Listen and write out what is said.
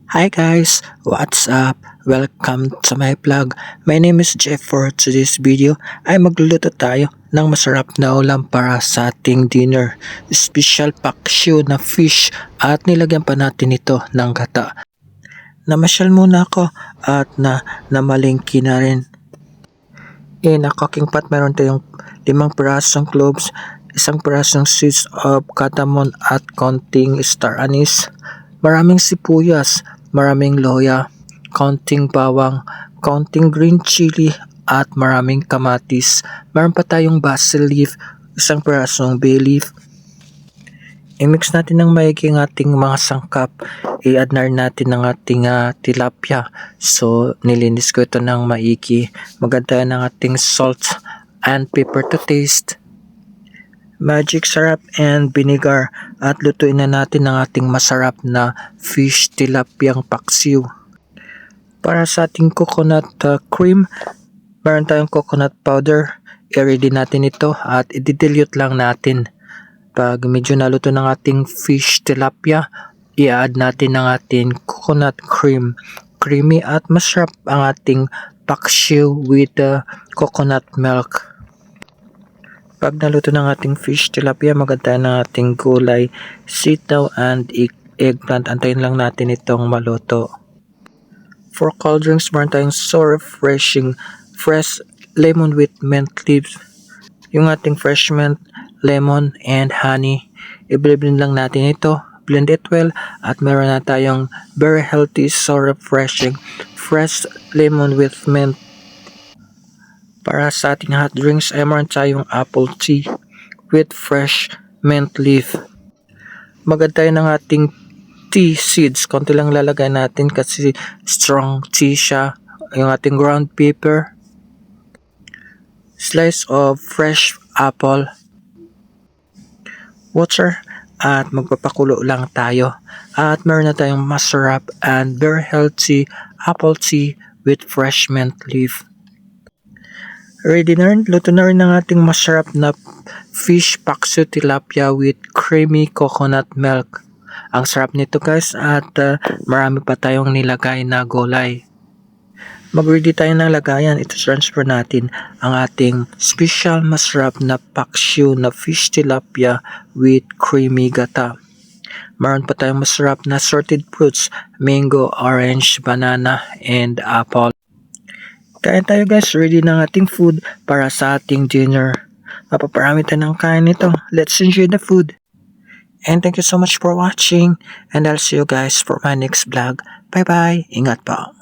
Hi guys, what's up? Welcome to my vlog. My name is Jeff. For today's video ay magluluto tayo ng masarap na ulam para sa ating dinner. Special paksiw na fish at nilagyan pa natin ito ng gata. Namasyal muna ako at namalingki na rin. In a cooking pot meron tayong 5 pirasong cloves, 1 pirasong seeds of cardamom at konting star anise, maraming sibuyas, maraming loya, konting bawang, konting green chili at maraming kamatis. Meron pa tayong basil leaf, 1 pirasong bay leaf. I-mix natin ng maigi ang ating mga sangkap. I-add na rin natin ang ating tilapia. So, nilinis ko ito ng maigi. Maganda ng ating salt and pepper to taste. Magic syrup and vinegar. At lutuin na natin ang ating masarap na fish tilapiyang paksiw. Para sa ating coconut cream, meron tayong coconut powder. I-ready natin ito at i-dilute lang natin. Pag medyo naluto ng ating fish tilapia, i-add natin ang ating coconut cream. Creamy at masarap ang ating paksiw with coconut milk. Pag naluto ng ating fish tilapia, maganda ng ating gulay, sitaw and eggplant. Antayin lang natin itong maluto. For cold drinks, meron tayong so refreshing fresh lemon with mint leaves. Yung ating fresh mint, lemon and honey. I-blend lang natin ito. Blend it well at meron na tayong very healthy, so refreshing fresh lemon with mint. Para sa ating hot drinks ay meron tayong apple tea with fresh mint leaf. Maganda tayo ng ating tea seeds. Konti lang lalagay natin kasi strong tea siya. Yung ating ground pepper. Slice of fresh apple. Water at magpapakulo lang tayo. At meron na tayong masarap and very healthy apple tea with fresh mint leaf. Ready na rin, luto na rin ang ating masarap na fish paksiw tilapia with creamy coconut milk. Ang sarap nito guys at marami pa tayong nilagay na gulay. Mag-ready tayo ng lagayan. Ito transfer natin ang ating special masarap na paksiw na fish tilapia with creamy gata. Meron pa tayong masarap na assorted fruits, mango, orange, banana, and apple. Kain tayo guys, ready na ang ating food para sa ating dinner. Mapaparami tayo ng kain nito. Let's enjoy the food. And thank you so much for watching and I'll see you guys for my next vlog. Bye bye. Ingat po.